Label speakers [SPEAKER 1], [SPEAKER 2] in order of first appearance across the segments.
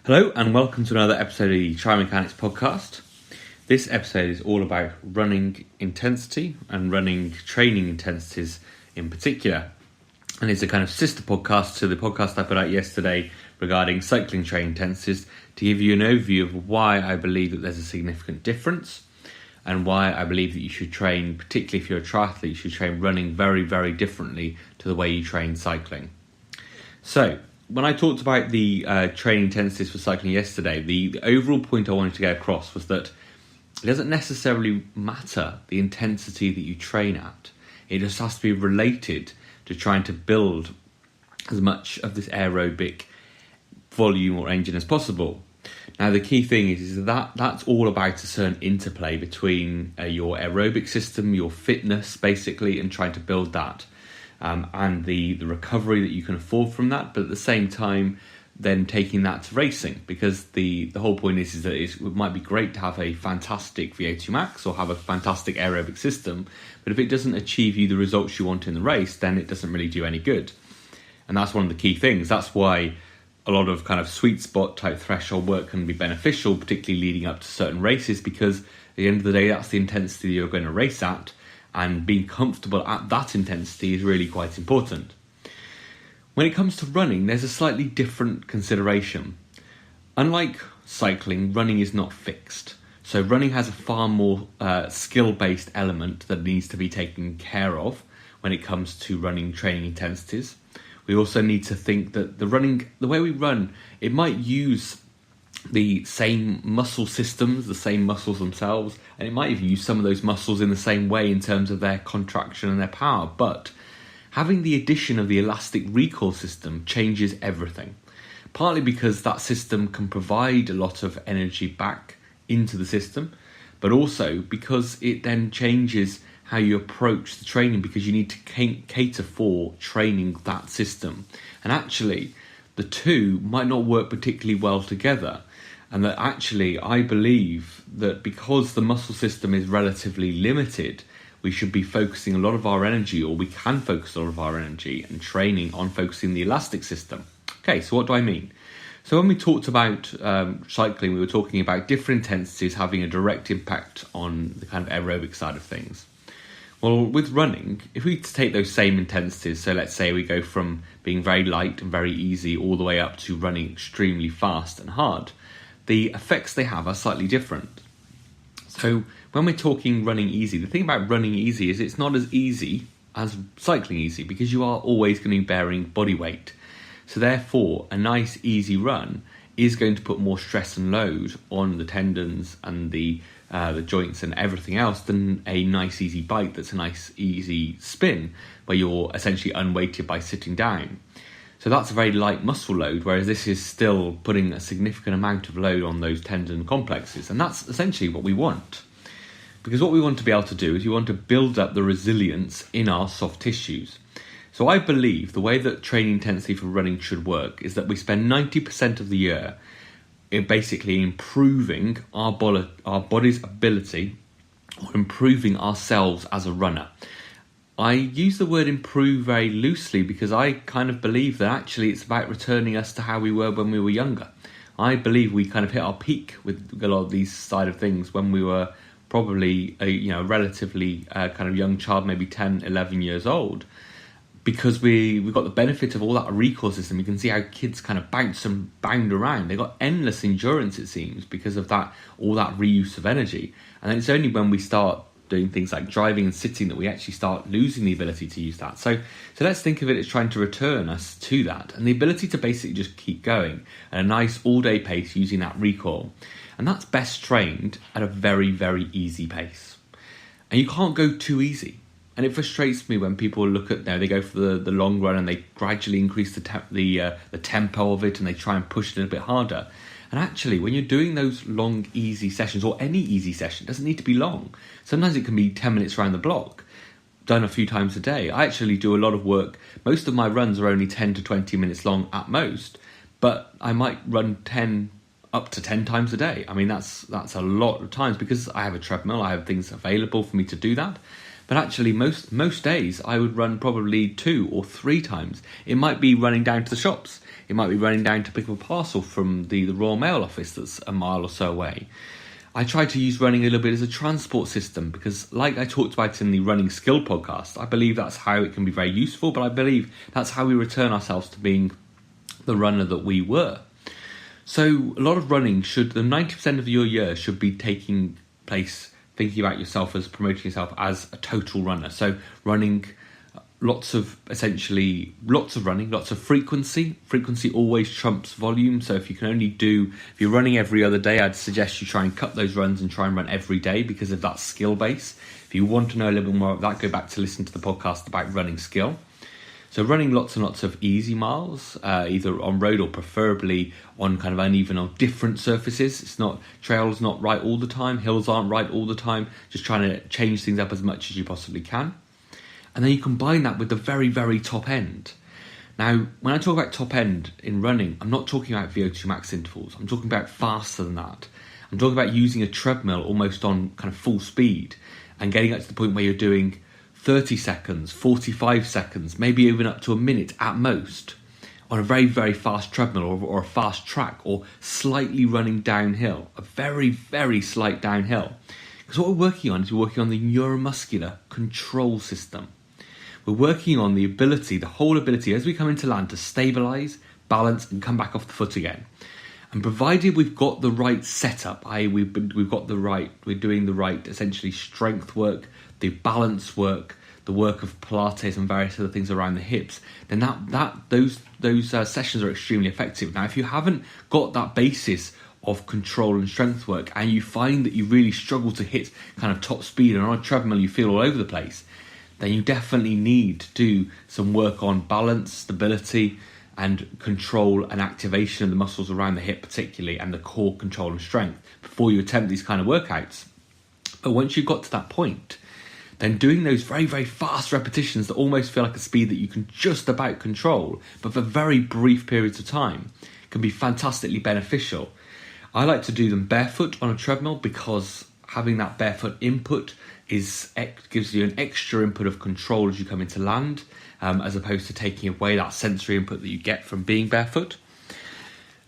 [SPEAKER 1] Hello and welcome to another episode of the Tri Mechanics podcast. This episode is all about running intensity and running training intensities in particular. And it's a kind of sister podcast to the podcast I put out yesterday regarding cycling training intensities to give you an overview of why I believe that there's a significant difference and why I believe that you should train, particularly if you're a triathlete, you should train running very, very differently to the way you train cycling. So, when I talked about the training intensities for cycling yesterday, the overall point I wanted to get across was that it doesn't necessarily matter the intensity that you train at. It just has to be related to trying to build as much of this aerobic volume or engine as possible. Now, the key thing is that that's all about a certain interplay between your aerobic system, your fitness, basically, and trying to build that. And the recovery that you can afford from that, but at the same time then taking that to racing, because the whole point is that it might be great to have a fantastic VO2 max or have a fantastic aerobic system, but if it doesn't achieve you the results you want in the race, then it doesn't really do any good. And that's one of the key things. That's why a lot of kind of sweet spot type threshold work can be beneficial, particularly leading up to certain races, because at the end of the day, that's the intensity you're going to race at. And being comfortable at that intensity is really quite important. When it comes to running, there's a slightly different consideration. Unlike cycling, running is not fixed. So running has a far more skill-based element that needs to be taken care of when it comes to running training intensities. We also need to think that the way we run, it might use the same muscle systems, the same muscles themselves, and it might even use some of those muscles in the same way in terms of their contraction and their power, but having the addition of the elastic recall system changes everything, partly because that system can provide a lot of energy back into the system, but also because it then changes how you approach the training, because you need to cater for training that system. And actually, the two might not work particularly well together. And that actually, I believe that because the muscle system is relatively limited, we should be focusing a lot of our energy, or we can focus a lot of our energy and training on focusing the elastic system. Okay, so what do I mean? So when we talked about cycling, we were talking about different intensities having a direct impact on the kind of aerobic side of things. Well, with running, if we take those same intensities, so let's say we go from being very light and very easy all the way up to running extremely fast and hard, the effects they have are slightly different. So when we're talking running easy, the thing about running easy is it's not as easy as cycling easy, because you are always going to be bearing body weight. So therefore, a nice easy run is going to put more stress and load on the tendons and the joints and everything else than a nice easy bike that's a nice easy spin where you're essentially unweighted by sitting down. So that's a very light muscle load, whereas this is still putting a significant amount of load on those tendon complexes. And that's essentially what we want. Because what we want to be able to do is we want to build up the resilience in our soft tissues. So I believe the way that training intensity for running should work is that we spend 90% of the year in basically improving our body's ability, or improving ourselves as a runner. I use the word improve very loosely because I kind of believe that actually it's about returning us to how we were when we were younger. I believe we kind of hit our peak with a lot of these side of things when we were probably a relatively kind of young child, maybe 10, 11 years old, because we got the benefit of all that recall system. You can see how kids kind of bounce and bound around. They got endless endurance, it seems, because of that, all that reuse of energy. And then it's only when we start doing things like driving and sitting that we actually start losing the ability to use that. So let's think of it as trying to return us to that, and the ability to basically just keep going at a nice all-day pace using that recall. And that's best trained at a very, very easy pace. And you can't go too easy. And it frustrates me when people look at they go for the long run and they gradually increase the tempo of it and they try and push it a bit harder. And actually, when you're doing those long, easy sessions, or any easy session, it doesn't need to be long. Sometimes it can be 10 minutes around the block, done a few times a day. I actually do a lot of work. Most of my runs are only 10 to 20 minutes long at most, but I might run up to 10 times a day. I mean, that's a lot of times because I have a treadmill. I have things available for me to do that. But actually, most days I would run probably 2 or 3 times. It might be running down to the shops. It might be running down to pick up a parcel from the Royal Mail office that's a mile or so away. I try to use running a little bit as a transport system because, like I talked about in the Running Skill podcast, I believe that's how it can be very useful, but I believe that's how we return ourselves to being the runner that we were. So a lot of running the 90% of your year should be taking place thinking about yourself as promoting yourself as a total runner. So running, lots of running, lots of frequency. Frequency always trumps volume. So if you're running every other day, I'd suggest you try and cut those runs and try and run every day because of that skill base. If you want to know a little bit more about that, go back to listen to the podcast about running skill. So running lots and lots of easy miles, either on road or preferably on kind of uneven or different surfaces. Trails not right all the time, hills aren't right all the time, just trying to change things up as much as you possibly can. And then you combine that with the very, very top end. Now, when I talk about top end in running, I'm not talking about VO2 max intervals. I'm talking about faster than that. I'm talking about using a treadmill almost on kind of full speed and getting up to the point where you're doing 30 seconds, 45 seconds, maybe even up to a minute at most on a very, very fast treadmill or a fast track or slightly running downhill, a very, very slight downhill. Because what we're working on is we're working on the neuromuscular control system. We're working on the whole ability as we come into land to stabilise, balance and come back off the foot again. And provided we've got the right setup, i.e. we're doing the right essentially strength work, the balance work, the work of Pilates and various other things around the hips, then those sessions are extremely effective. Now, if you haven't got that basis of control and strength work and you find that you really struggle to hit kind of top speed and on a treadmill you feel all over the place, then you definitely need to do some work on balance, stability, and control and activation of the muscles around the hip particularly, and the core control and strength before you attempt these kind of workouts. But once you've got to that point, then doing those very, very fast repetitions that almost feel like a speed that you can just about control, but for very brief periods of time, can be fantastically beneficial. I like to do them barefoot on a treadmill because having that barefoot input gives you an extra input of control as you come into land, as opposed to taking away that sensory input that you get from being barefoot.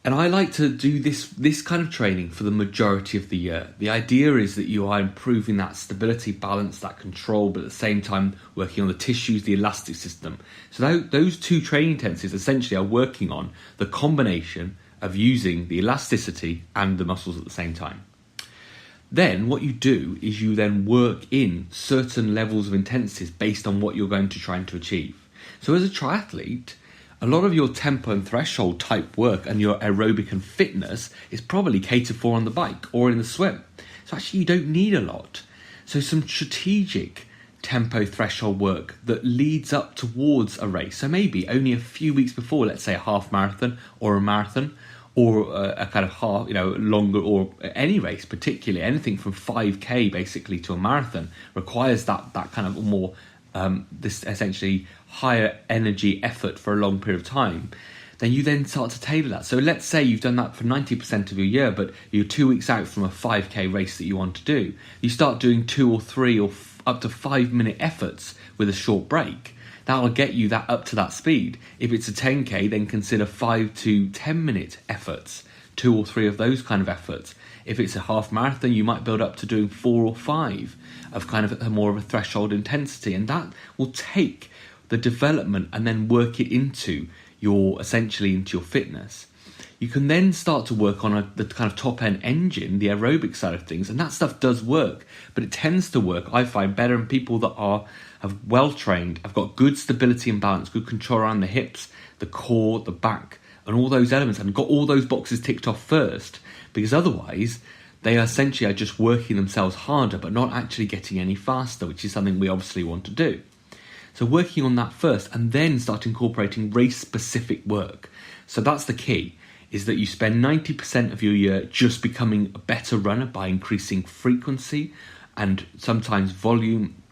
[SPEAKER 1] And I like to do this kind of training for the majority of the year. The idea is that you are improving that stability, balance, that control, but at the same time working on the tissues, the elastic system. So those two training intensities essentially are working on the combination of using the elasticity and the muscles at the same time. Then what you do is you then work in certain levels of intensities based on what you're going to try to achieve. So as a triathlete, a lot of your tempo and threshold type work and your aerobic and fitness is probably catered for on the bike or in the swim. So actually you don't need a lot. So some strategic tempo threshold work that leads up towards a race. So maybe only a few weeks before, let's say a half marathon or a marathon, or a kind of half, longer, or any race particularly, anything from 5k basically to a marathon requires that kind of more, this essentially higher energy effort for a long period of time. Then you then start to tailor that. So let's say you've done that for 90% of your year, but you're 2 weeks out from a 5k race that you want to do. You start doing 2 or 3 or up to 5 minute efforts with a short break. That'll get you that up to that speed. If it's a 10k, then consider 5 to 10 minute efforts, 2 or 3 of those kind of efforts. If it's a half marathon, you might build up to doing 4 or 5 of kind of more of a threshold intensity, and that will take the development and then work it into your fitness. You can then start to work on the kind of top end engine, the aerobic side of things, and that stuff does work, but it tends to work, I find, better in people that have well trained, have got good stability and balance, good control around the hips, the core, the back, and all those elements, and got all those boxes ticked off first, because otherwise they essentially are just working themselves harder but not actually getting any faster, which is something we obviously want to do. So working on that first and then start incorporating race specific work. So that's the key, is that you spend 90% of your year just becoming a better runner by increasing frequency and sometimes volume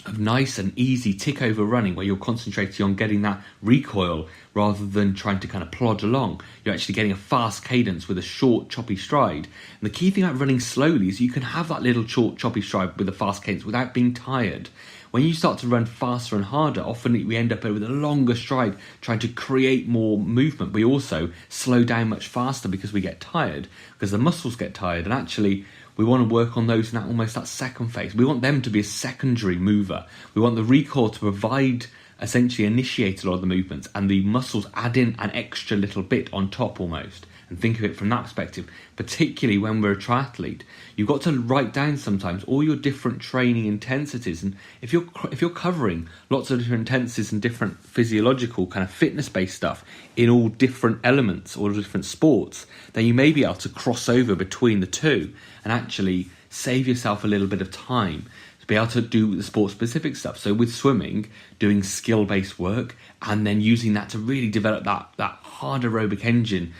[SPEAKER 1] of nice and easy tick over running, where you're concentrating on getting that recoil rather than trying to kind of plod along. You're actually getting a fast cadence with a short choppy stride. And the key thing about running slowly is you can have that little short choppy stride with a fast cadence without being tired. when you start to run faster and harder, often we end up with a longer stride trying to create more movement. We also slow down much faster because we get tired, because the muscles get tired, and actually we want to work on those in almost that second phase. We want them to be a secondary mover. We want the recoil to provide, essentially initiate a lot of the movements, and the muscles add in an extra little bit on top almost. And think of it from that perspective, particularly when we're a triathlete. You've got to write down sometimes all your different training intensities, and if you're covering lots of different intensities and different physiological kind of fitness-based stuff in all different elements, all different sports, then you may be able to cross over between the two and actually save yourself a little bit of time to be able to do the sport-specific stuff. So with swimming, doing skill-based work and then using that to really develop that hard aerobic engine,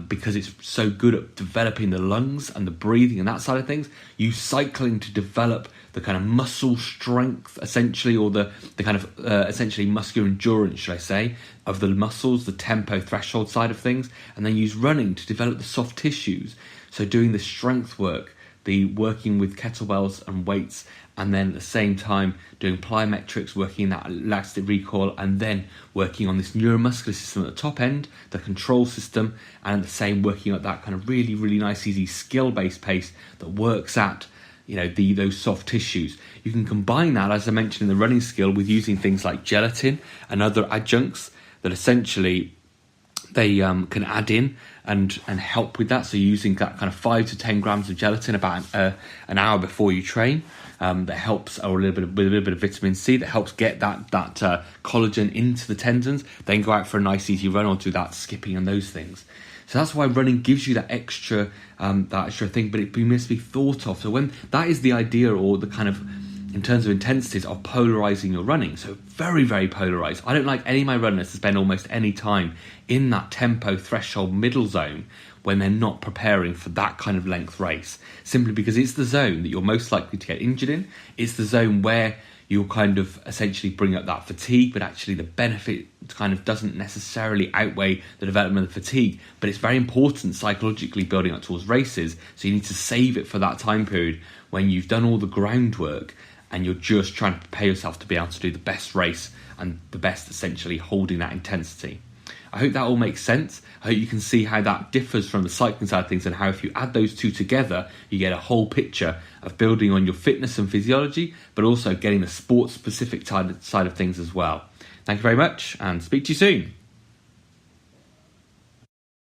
[SPEAKER 1] because it's so good at developing the lungs and the breathing and that side of things. Use cycling to develop the kind of muscle strength, essentially, or the kind of essentially muscular endurance, should I say, of the muscles, the tempo threshold side of things, and then use running to develop the soft tissues. So doing the strength work, the working with kettlebells and weights, and then at the same time doing plyometrics, working in that elastic recoil, and then working on this neuromuscular system at the top end, the control system, and at the same working at that kind of really, really nice, easy skill-based pace that works at, those soft tissues. You can combine that, as I mentioned in the running skill, with using things like gelatin and other adjuncts that essentially they can add in and help with that. So using that kind of 5 to 10 grams of gelatin about an hour before you train, that helps, or with a little bit of vitamin C that helps get that collagen into the tendons. Then go out for a nice easy run or do that skipping and those things. So that's why running gives you that extra thing, but it must be thought of. So when that is the idea, or the kind of, in terms of intensities, of polarizing your running. So very, very polarized. I don't like any of my runners to spend almost any time in that tempo threshold middle zone when they're not preparing for that kind of length race, simply because it's the zone that you're most likely to get injured in. It's the zone where you'll kind of essentially bring up that fatigue, but actually the benefit kind of doesn't necessarily outweigh the development of fatigue. But it's very important psychologically building up towards races, so you need to save it for that time period when you've done all the groundwork and you're just trying to prepare yourself to be able to do the best race and the best, essentially, holding that intensity. I hope that all makes sense. I hope you can see how that differs from the cycling side of things, and how if you add those two together, you get a whole picture of building on your fitness and physiology, but also getting the sport-specific side of things as well. Thank you very much, and speak to you soon.